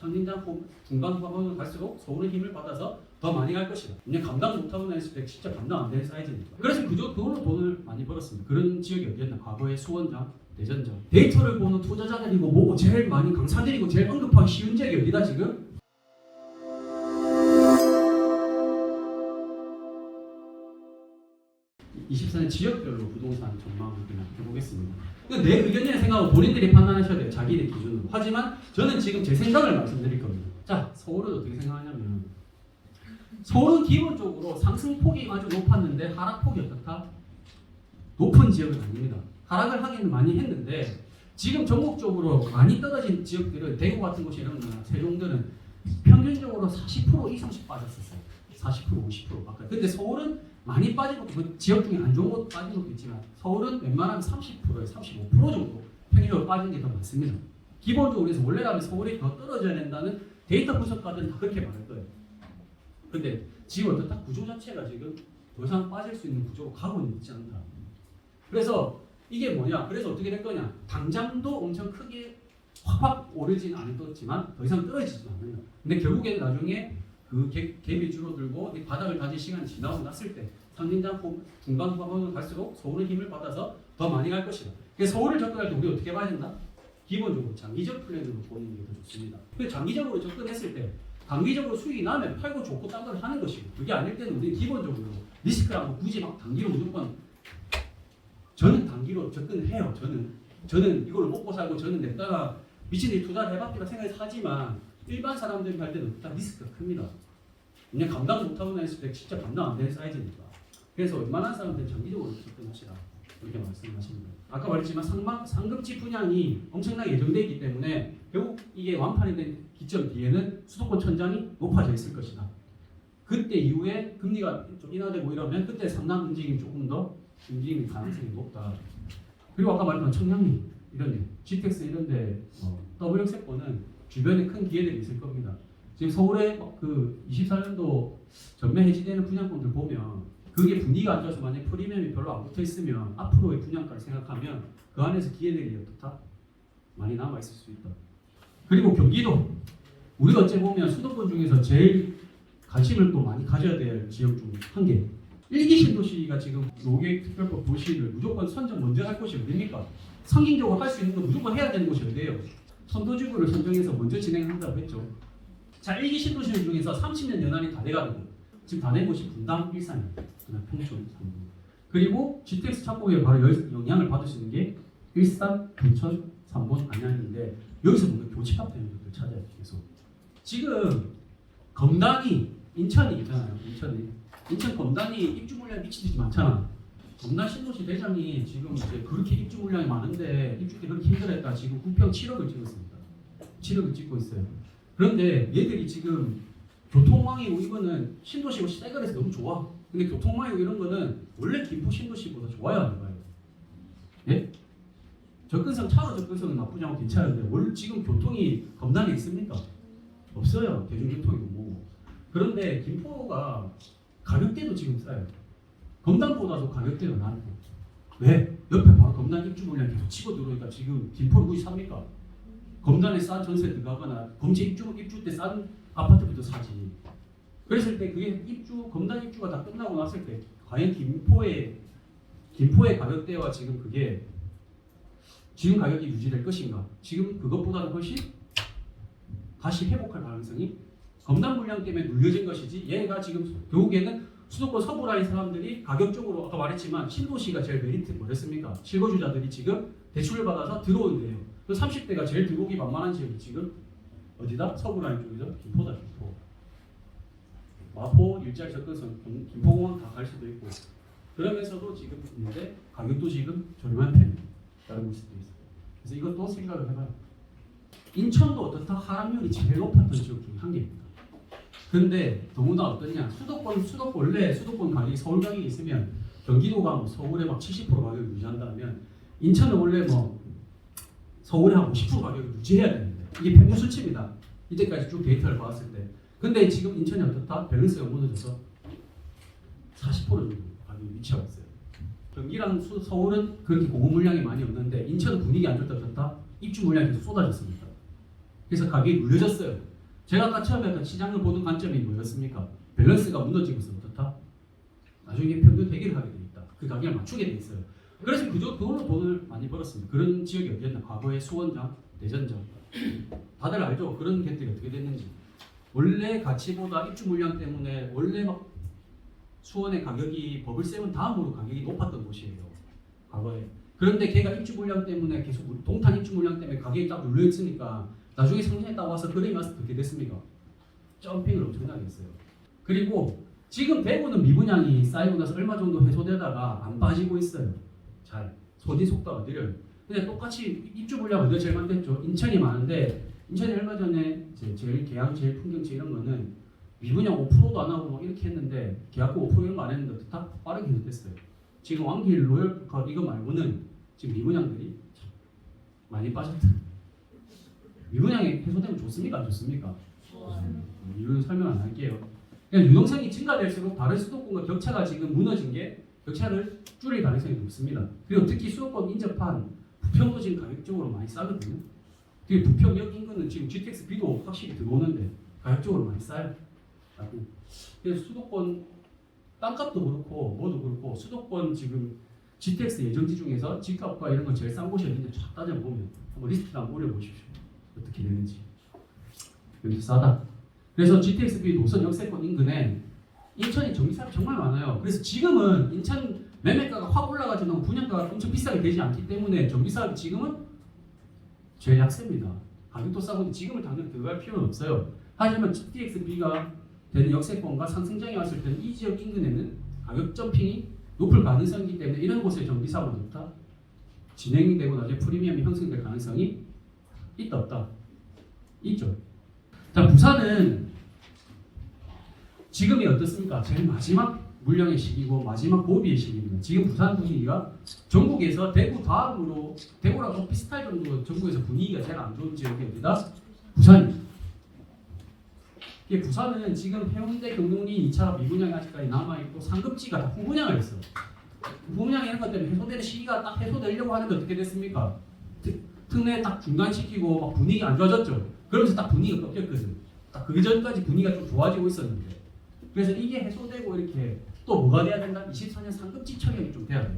상진장 중간후반으로 갈수록 서울의 힘을 받아서 더 많이 갈 것이다. 그냥 감당 못하고 했을 때 진짜 감당 안 되는 사이즈니까. 그래서 그걸로 돈을 많이 벌었습니다. 그런 지역이 어디였나? 과거에 수원장, 대전장. 데이터를 보는 투자자들이고 뭐고 제일 많이 강사들이고 제일 언급하기 쉬운 지역이 어디다 지금? (24년) 지역별로 부동산 전망을 그냥 해보겠습니다. 이건 내 의견이라 생각하고 본인들이 판단하셔야 돼요. 자기들 기준으로. 하지만 저는 지금 제 생각을 말씀드릴 겁니다. 자, 서울은 어떻게 생각하냐면 서울은 기본적으로 상승폭이 아주 높았는데 하락폭이 어떻다? 높은 지역은 아닙니다. 하락을 하기는 많이 했는데 지금 전국적으로 많이 떨어진 지역들은 대구 같은 곳이 이런 거나 세종들은 평균적으로 40% 이상씩 빠졌었어요. 40%, 50% 가까이. 근데 서울은 많이 빠진 것도 그 지역 중에 안 좋은 곳 빠진 것도 있지만 서울은 웬만하면 30%에서 35% 정도 평균적으로 빠진 게 더 많습니다. 기본적으로 그래서 원래라면 서울이 더 떨어져야 된다는 데이터 분석가들은 다 그렇게 말할 거예요. 근데 지금 어떻다? 구조 자체가 지금 더 이상 빠질 수 있는 구조로 가고 있지 않다. 그래서 이게 뭐냐? 그래서 어떻게 될 거냐? 당장도 엄청 크게 확 오르진 않았지만 더 이상 떨어지지 않는다. 근데 결국에는 나중에 그 갭이 줄어들고 바닥을 다질 시간이 지나고 났을 때 상진장 중간후반으로 갈수록 서울의 힘을 받아서 더 많이 갈 것이다. 그래서 서울을 접근할 때 우리 어떻게 봐야 된다? 기본적으로 장기적 플랜으로 보는 게 더 좋습니다. 그래서 장기적으로 접근했을 때 단기적으로 수익이 나면 팔고 좋고 딴 걸 하는 것이고 그게 아닐 때는 우리 기본적으로 리스크라고 굳이 막 단기로 무조건 저는 단기로 접근을 해요. 저는 이걸 먹고 살고 저는 냈다가 미친 듯이 투자를 해봤기라 생각해서 하지만 일반 사람들이 할 때는 다 리스크가 큽니다. 그냥 감당 못하고 했을 때 진짜 감당 안 되는 사이즈니까. 그래서 웬만한 사람들은 장기적으로 접근하시라 이렇게 말씀하십니다. 아까 말했지만 상급지 분양이 엄청나게 예정되어 있기 때문에 결국 이게 완판이 된 기점 뒤에는 수도권 천장이 높아져 있을 것이다. 그때 이후에 금리가 좀 인하되고 이러면 그때 상당 움직임이 조금 더 움직임이 가능성이 높다. 그리고 아까 말했던 청량리 이런 데, GTX 이런 데 W세권은 주변에 큰 기회들이 있을 겁니다. 지금 서울에 그 24년도 전매 해지되는 분양권들 보면 그게 분위기가 안 좋아서 만약 프리미엄이 별로 안 붙어 있으면 앞으로의 분양가를 생각하면 그 안에서 기회들이 어떻다? 많이 남아 있을 수 있다. 그리고 경기도 우리가 어째 보면 수도권 중에서 제일 관심을 또 많이 가져야 될 지역 중 한 개. 1기 신도시가 지금 노계특별법 도시를 무조건 선정 먼저 할 곳이 어디입니까? 상징적으로 할 수 있는 건 무조건 해야 되는 곳이 어디예요? 선도지구를 선정해서 먼저 진행한다고 했죠. 자, 1기 신도시 중에서 30년 연한이 다 돼가는 거. 지금 다 된 곳이 분당, 일산이에요. 평촌, 상도. 그리고 GTX 착공에 바로 영향을 받을 수 있는 게 일산, 부천, 삼본, 안양인데 여기서 뭔가 교집합 되는 것들 찾아야 돼요. 계속. 지금 검단이 인천이 있잖아요. 인천 검단이 입주 물량이 미치듯이 많잖아. 검단 신도시 대장이 지금 이제 그렇게 입주 물량이 많은데 입주 때 그렇게 힘들었다. 지금 구평 7억을 찍었습니다. 7억을 찍고 있어요. 그런데 얘들이 지금 교통망이고 이거는 신도시고 새거래서 너무 좋아. 근데 교통망이고 이런 거는 원래 김포 신도시보다 좋아야 하는 거예요. 예? 접근성, 차로 접근성은 나쁘지 않고 괜찮은데 원래 지금 교통이 검단에 있습니까? 없어요. 대중교통이고 뭐고. 그런데 김포가 가격대도 지금 싸요. 검단보다도 가격대가 낮고. 왜? 옆에 바로 검단 입주 물량 계속 치고 들어오니까 지금 김포를 굳이 삽니까? 검단에 싼 전세 들어가거나 검체 입주 때 싼 아파트부터 사지. 그랬을 때 그게 검단 입주가 다 끝나고 났을 때 과연 김포의 가격대와 지금 그게 지금 가격이 유지될 것인가? 지금 그것보다는 훨씬 다시 회복할 가능성이 검단 물량 때문에 눌려진 것이지 얘가 지금 결국에는 수도권 서부 라인 사람들이 가격적으로 아까 말했지만 신도시가 제일 메리트 뭐였습니까? 실거주자들이 지금 대출을 받아서 들어온대요. 그 30대가 제일 들어오기 만만한 지역이 지금 어디다? 서부 라인 쪽이죠. 김포다. 김포. 마포 일자리 접근성 김포공항 다 갈 수도 있고 그러면서도 지금 있는데 가격도 지금 저렴한 편이에요. 다른 곳도 있어요. 그래서 이것도 생각을 해봐요. 인천도 어떻다? 하락률이 제일 높았던 지역 중에 한 개입니다. 근데 너무나 어떠냐? 원래 수도권 가격이 서울 가격이 있으면 경기도가 뭐 서울에 막 70% 가격을 유지한다면 인천은 원래 뭐 서울에 한 50% 가격을 유지해야 되는데 이게 평균 수치입니다. 이때까지 쭉 데이터를 봤을 때. 근데 지금 인천이 어떻다? 밸런스가 무너져서 40% 정도 가격이 위치하고 있어요. 경기랑 서울은 그렇게 공급 물량이 많이 없는데 인천은 분위기 안 좋다 어떻다? 입주 물량이 계속 쏟아졌습니다. 그래서 가격이 눌려졌어요. 제가 아까 처음에 시장을 보는 관점이 뭐였습니까? 밸런스가 무너지고서 어떻다? 나중에 평균 대기를 하게 돼 있다. 그 가격을 맞추게 돼 있어요. 그래서 그걸로 돈을 많이 벌었습니다. 그런 지역이 어디였나? 과거에 수원장, 대전장. 다들 알죠? 그런 get들이 어떻게 됐는지. 원래 가치보다 입주 물량 때문에 원래 막 수원의 가격이 버블 세븐 다음으로 가격이 높았던 곳이에요. 과거에. 그런데 걔가 입주 물량 때문에 계속 동탄 입주 물량 때문에 가격이 딱 눌려 있으니까 나중에 상승에 따라와서 거래이 와서 어떻게 됐습니까? 점핑을 엄청나게 했어요. 그리고 지금 대구는 미분양이 쌓이고 나서 얼마 정도 해소되다가 안 빠지고 있어요. 잘. 소진 속도가 느려요. 근데 똑같이 입주 물량 어디가 제일 많겠죠? 인천이 많은데 인천이 얼마 전에 제일 계양 제일 풍경지 이런 거는 미분양 5%도 안 하고 막 이렇게 했는데 계약금 5% 이런 거 안 했는데 다 빠르게 해소됐어요. 지금 왕길 로열컵 이거 말고는 지금 미분양들이 많이 빠졌다. 미분양이 해소되면 좋습니까? 안 좋습니까? 이유는 설명 안 할게요. 그냥 유동성이 증가될수록 다른 수도권과 격차가 지금 무너진 게 격차를 줄일 가능성이 높습니다. 그리고 특히 수도권 인접한 부평도 지금 가격적으로 많이 싸거든요. 그리고 부평역 인근은 지금 GTX B도 확실히 들어오는데 가격적으로 많이 싸요. 그래서 수도권 땅값도 그렇고 뭐도 그렇고 수도권 지금 GTX 예정지 중에서 집값과 이런 건 제일 싼 곳이 어딘지 쫙 따져보면 한번 리스트를 한번 올려보십시오. 어떻게 되는지. 여기 싸다. 그래서 GTX-B 노선 역세권 인근에 인천이 정비사업이 정말 많아요. 그래서 지금은 인천 매매가가 확 올라가지만 분양가가 엄청 비싸게 되지 않기 때문에 정비사업이 지금은 제일 약세입니다. 가격도 싸고 지금은 당장 들어갈 필요는 없어요. 하지만 GTX-B가 되는 역세권과 상승장이 왔을 때는 이 지역 인근에는 가격 점핑이 높을 가능성이기 때문에 이런 곳에 정비사업은 없다. 진행이 되고 나중에 프리미엄이 형성될 가능성이 있다 없다? 있죠. 자, 부산은 지금이 어떻습니까? 제일 마지막 물량의 시기고 마지막 고비의 시기입니다. 지금 부산 분위기가 전국에서 대구 다음으로 대구랑 비슷할 정도로 전국에서 분위기가 제일 안 좋은 지역이 어디다? 부산입니다. 이게 부산은 지금 해운대 경동리 2차 미분양이 아직까지 남아있고 상급지가 다 후분양을 했어요. 후분양 이런 것 때문에 해소되는 시기가 딱 해소되려고 하는데 어떻게 됐습니까? 특례 딱 중단시키고 막 분위기 안 좋아졌죠. 그러면서 딱 분위기가 꺾였거든. 딱 그 전까지 분위기가 좀 좋아지고 있었는데. 그래서 이게 해소되고 이렇게 또 뭐가 돼야 된다? 24년 상급지 청약이 좀 돼야 돼요.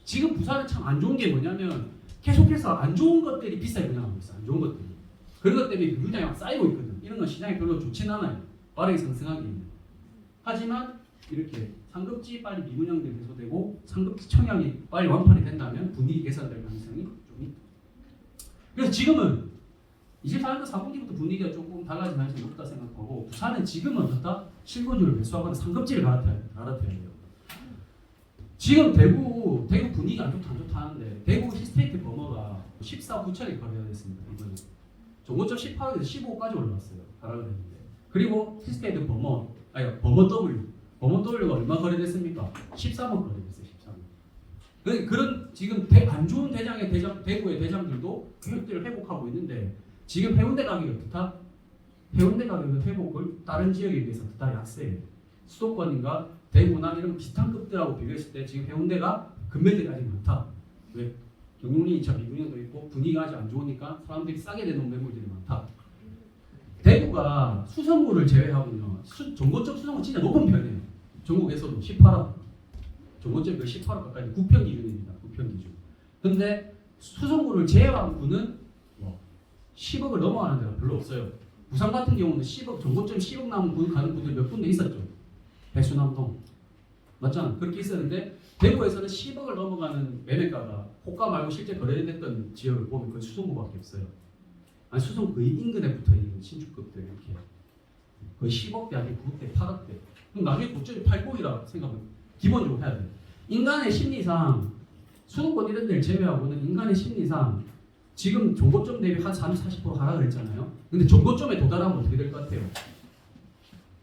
지금 부산은 참 안 좋은 게 뭐냐면 계속해서 안 좋은 것들이 비싸게 분양하고 있어. 안 좋은 것들이. 그런 것 때문에 물량이 막 쌓이고 있거든. 이런 건 시장에 별로 좋진 않아요. 빠르게 상승하기는. 하지만 이렇게 상급지 빨리 미분양들이 해소되고 상급지 청약이 빨리 완판이 된다면 분위기 개선될 가능성이 좀 있다. 그래서 지금은 24년도 4분기부터 분위기가 조금 달라질 가능성이 높다 생각하고 부산은 지금은 어떻다? 실거주를 매수하거나 상급지를 갈아타야 돼요. 지금 대구 분위기가 안 좋다 하는데 대구 히스테이트 버머가 14, 9천에 거래가 됐습니다. 이번에 종고점 18에서 15까지 올라왔어요. 하락을 했는데. 그리고 히스테이트 버머 W가 얼마 거래됐습니까? 13억 거래됐어요. 13억. 그런 지금 안 좋은 대구의 대장들도 가격들을 회복하고 있는데 지금 해운대 가격이 어떻다? 해운대 가격의 회복을 다른 지역에 비해서 다 약세예요. 수도권인가 대구나 이런 비슷한 급들하고 비교했을 때 지금 해운대가 금매들이 아직 많다. 왜? 경동리 2차 미분양도 있고 분위기가 아직 안 좋으니까 사람들이 싸게 내놓은 매물들이 많다. 대구가 수성구를 제외하고요. 전고점 수성구 진짜 높은 편이에요. 전국에서도 18억. 전고점이 18억 가까이 9평 기준입니다. 9평 기준. 근데 수성구를 제외한 구는 10억을 넘어가는 데가 별로 없어요. 부산 같은 경우는 10억, 전고점 10억 남은 군 가는 분들 몇 군데 있었죠. 백수남동. 맞잖아. 그렇게 있었는데 대구에서는 10억을 넘어가는 매매가가 호가 말고 실제 거래됐던 지역을 보면 그 수성구밖에 없어요. 아니 수성구 거의 인근에 붙어있는 신축급들 이렇게 거의 10억대 아니면 9대, 8억대. 그럼 나중에 고점이 8억이라 생각하면 기본적으로 해야 돼요. 인간의 심리상 수도권 이런 데를 제외하고는 인간의 심리상 지금 전고점 대비 한 30, 40% 하락을 했잖아요. 근데 전고점에 도달하면 어떻게 될 것 같아요?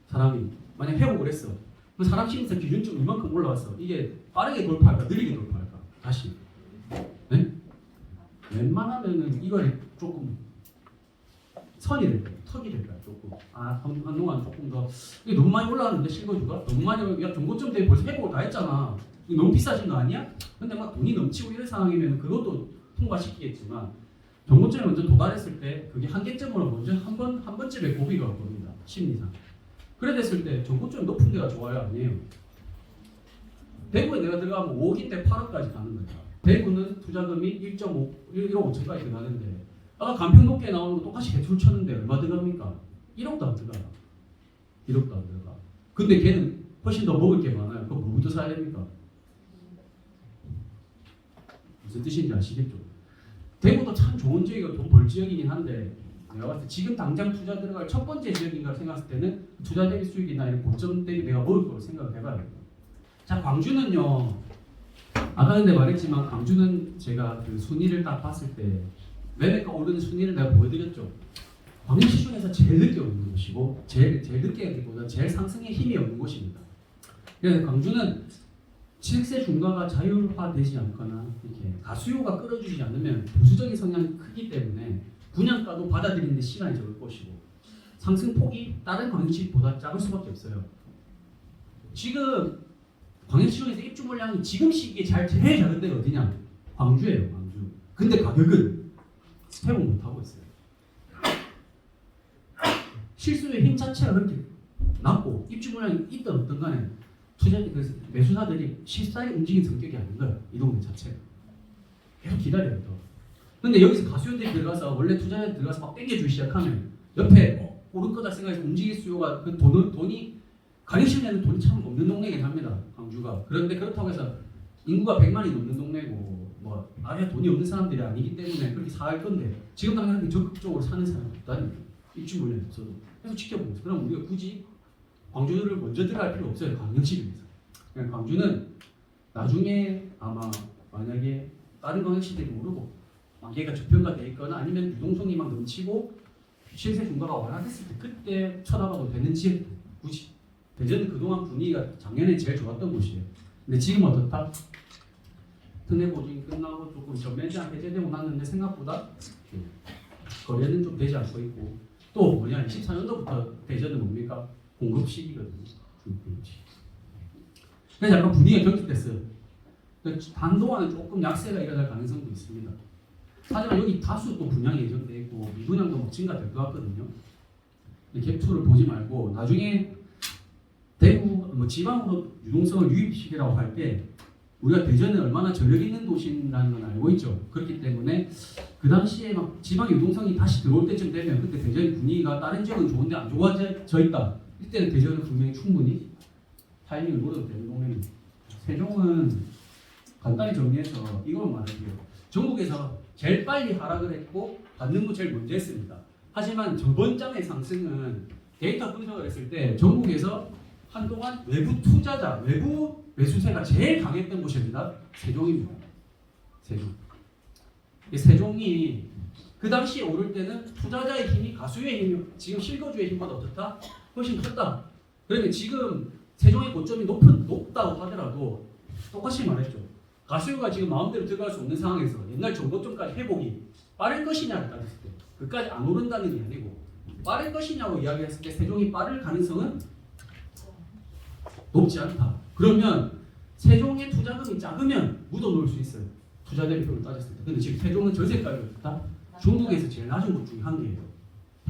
사람이 만약 회복을 했어. 그럼 사람 심리상 기준점 이만큼 올라왔어. 이게 빠르게 돌파할까, 느리게 돌파할까? 다시. 네? 웬만하면은 이걸 조금 선이 될까요? 턱이 될까요? 조금. 한동안 조금 더 이게 너무 많이 올라왔는데 실거주가 너무 많이 야 전고점 대비 벌써 회복을 다 했잖아. 이거 너무 비싸진 거 아니야? 근데 막 돈이 넘치고 이런 상황이면 그것도 통과시키겠지만 정고점에 먼저 도달했을 때 그게 한계점으로 먼저 한 번쯤에 고비가 올 겁니다. 심리상. 그래 됐을 때 정고점이 높은 데가 좋아요, 아니에요? 대구에 내가 들어가면 5억인데 8억까지 가는 거야. 대구는 투자금이 1억 5천까지 들어가는데 아까 간평 높게 나오는 거 똑같이 대출 쳤는데 얼마 들어갑니까? 1억도 안 들어가. 1억도 안 들어가. 근데 걔는 훨씬 더 먹을 게 많아요. 그럼 뭐부터 사야 됩니까? 무슨 뜻인지 아시겠죠? 대구도 참 좋은 지역이고 돈 벌 지역이긴 한데 내가 봤을 때 지금 당장 투자 들어갈 첫 번째 지역인가 생각했을 때는 투자 대비 수익이나 이런 고점 대비 내가 먹을 걸 생각을 해봐야 돼요. 자, 광주는요. 아까 근데 말했지만 광주는 제가 그 순위를 딱 봤을 때 매매가 오르는 순위를 내가 보여드렸죠. 광역시 중에서 제일 늦게 오르는 곳이고 제일 늦게 하기보다 제일 상승에 힘이 없는 곳입니다. 그래서 광주는 시세 중과가 자율화되지 않거나 이렇게 가수요가 끌어주지 않으면 보수적인 성향이 크기 때문에 분양가도 받아들이는 데 시간이 적을 것이고 상승폭이 다른 광역시보다 작을 수밖에 없어요. 지금 광역시 중에서 입주 물량이 지금 시기에 제일 작은 데가 어디냐? 광주예요, 광주. 근데 가격은 회복 못하고 있어요. 실수요의 힘 자체가 그렇게 낮고 입주 물량이 있든 없든 간에 매수사들이 실사에 움직이는 성격이 아닌 거예요. 이 동네 자체가. 계속 기다려요. 또. 근데 여기서 가수요들이 들어가서 원래 투자자들이 들어가서 막 땡겨주기 시작하면 옆에 오를 거다 생각해서 움직일 수요가 그 돈이 광역시내는 돈이 참 없는 동네이긴 합니다. 광주가. 그런데 그렇다고 해서 인구가 100만이 넘는 동네고 뭐 아예 돈이 없는 사람들이 아니기 때문에 그렇게 사할 건데 지금 당장 적극적으로 사는 사람이 없다니까. 입주 물량이 없어도. 계속 지켜보고 있어요. 그럼 우리가 굳이 광주를 먼저 들어갈 필요 없어요. 광역시를 위해서. 그냥 광주는 나중에 아마 만약에 다른 광역시들이 모르고 얘가 저평가돼 있거나 아니면 유동성이 막 넘치고 실세 중과가 완화됐을 때 그때 쳐다봐도 되는 지역 굳이. 대전은 그동안 분위기가 작년에 제일 좋았던 곳이에요. 근데 지금 어떻다? 특례 보증이 끝나고 조금 전매장 해제되고 났는데 생각보다 거래는 좀 되지 않고 있고 또 뭐냐 24년도부터 대전은 뭡니까? 공급 시기거든요. 그래서 약간 분위기가 경직됐어요. 한동안은 조금 약세가 일어날 가능성도 있습니다. 하지만 여기 다수 또 분양이 예정돼 있고 미분양도 막 증가될 것 같거든요. 갭투를 보지 말고 나중에 대구 지방으로 유동성을 유입시키라고 할 때 우리가 대전은 얼마나 저력 있는 도시라는 건 알고 있죠. 그렇기 때문에 그 당시에 막 지방 유동성이 다시 들어올 때쯤 되면 그때 대전 분위기가 다른 지역은 좋은데 안 좋아져 있다. 이때는 대전은 분명히 충분히 타이밍을 노려도 되는 동네입니다. 세종은 간단히 정리해서 이걸 말할게요. 전국에서 제일 빨리 하락을 했고 받는 거 제일 먼저 했습니다. 하지만 저번 장의 상승은 데이터 분석을 했을 때 전국에서 한동안 외부 투자자, 외부 매수세가 제일 강했던 곳입니다. 세종입니다. 세종이 그 당시에 오를 때는 투자자의 힘이 가수의 힘이 지금 실거주의 힘보다 어떻다? 훨씬 컸다. 그러면 지금 세종의 고점이 높다고 하더라도 똑같이 말했죠. 가수요가 지금 마음대로 들어갈 수 없는 상황에서 옛날 정고점까지 회복이 빠를 것이냐를 따졌을 때 그까지 안 오른다는 게 아니고 빠를 것이냐고 이야기했을 때 세종이 빠를 가능성은 높지 않다. 그러면 세종의 투자금이 작으면 묻어놓을 수 있어요. 투자 대비율을 따졌을 때. 근데 지금 세종은 전세가율이 어떻다? 중국에서 제일 낮은 곳 중에 한 개예요.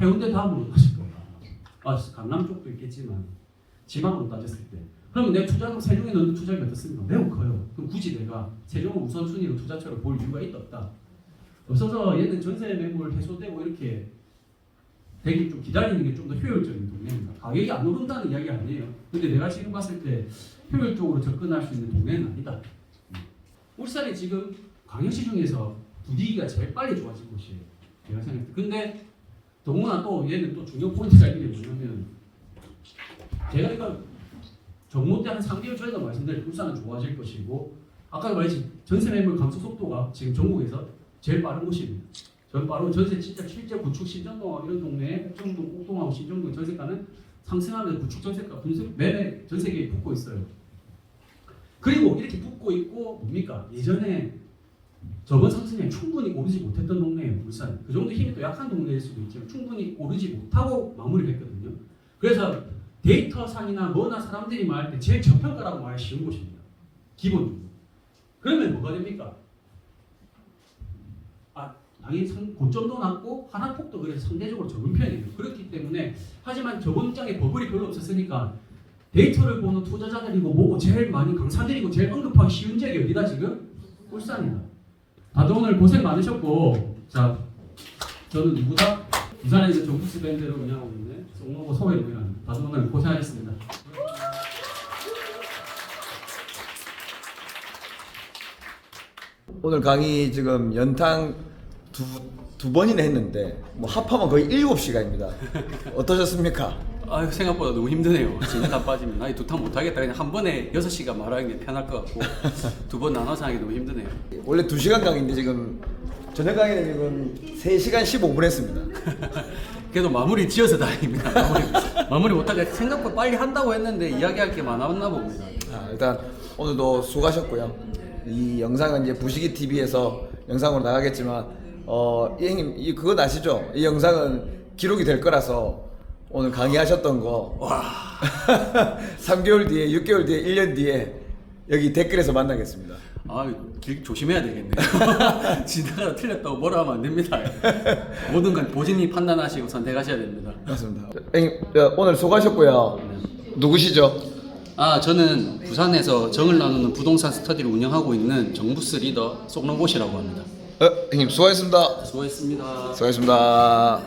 해운대 다음으로 따질 거야. 강남 쪽도 있겠지만 지방으로 따졌을 때. 그러면 내 투자금 세종에 넣는 투자금이 어떻습니까? 매우 커요. 그럼 굳이 내가 세종을 우선순위로 투자처로 볼 이유가 있다 없다? 없어서 얘는 전세 매물 해소되고 이렇게 되게 좀 기다리는 게 좀 더 효율적인 동네입니다. 가격이 안 오른다는 이야기 아니에요. 근데 내가 지금 봤을 때 효율적으로 접근할 수 있는 동네는 아니다. 울산이 지금 광역시 중에서 분위기가 제일 빨리 좋아진 곳이에요. 제가 생각할 때. 근데 더구나 또 얘는 또 중요 포인트가 있는 게 뭐냐면 제가 이거 정모 때 한 3개월 전에도 말씀드린 울산은 좋아질 것이고 아까 말했지 전세 매물 감소 속도가 지금 전국에서 제일 빠른 곳입니다. 바로 전세 진짜 실제 구축 신정동 이런 동네에 청동, 옥동하고 신정동 전세가는 상승하면서 구축 전세가 매매 전세계에 붙고 있어요. 그리고 이렇게 붙고 있고 뭡니까? 예전에 저번 상승에 충분히 오르지 못했던 동네예요. 울산. 그 정도 힘이 또 약한 동네일 수도 있지만 충분히 오르지 못하고 마무리를 했거든요. 그래서 데이터상이나 뭐나 사람들이 말할 때 제일 저평가라고 말하기 쉬운 곳입니다. 기본적으로. 그러면 뭐가 됩니까? 당연히 고점도 낮고 하락폭도 그래서 상대적으로 적은 편이에요. 그렇기 때문에 하지만 저번 장에 버블이 별로 없었으니까 데이터를 보는 투자자들이고 뭐고 제일 많이 강사들이고 제일 언급하기 쉬운 지역이 어디다 지금? 울산이다. 다들 오늘 고생 많으셨고 자 저는 누구다? 부산에 있는 정북스 밴드를 운영하고 있는 송로고 소혜동이라는 다들 오늘 고생하셨습니다. 오늘 강의 지금 연탕 두 번이나 했는데 뭐 합하면 거의 7시간입니다. 어떠셨습니까? 아유 생각보다 너무 힘드네요. 진짜 다 빠지면 아니 두 탕 못하겠다. 그냥 한 번에 6시간 말하는 게 편할 것 같고 두 번 나눠서 하기 너무 힘드네요. 원래 2시간 강의인데 지금 저녁 강의는 지금 3시간 15분 했습니다. 그래도 마무리 지어서 다닙니다. 마무리 못하게 생각보다 빨리 한다고 했는데 이야기할 게 많았나 봅니다. 일단 오늘도 수고하셨고요. 이 영상은 이제 부시기 TV에서 영상으로 나가겠지만 이 형님 그건 아시죠? 이 영상은 기록이 될 거라서 오늘 강의하셨던 거 와 3개월 뒤에 6개월 뒤에 1년 뒤에 여기 댓글에서 만나겠습니다. 조심해야 되겠네요. 지나가 틀렸다고 뭐라 하면 안 됩니다. 모든 건 본인이 판단하시고 선택하셔야 됩니다. 맞습니다. 형님 오늘 수고하셨고요. 누구시죠? 저는 부산에서 정을 나누는 부동산 스터디를 운영하고 있는 정부스 리더 송롱고시라고 합니다. 형님 수고하셨습니다. 수고했습니다. 수고하셨습니다.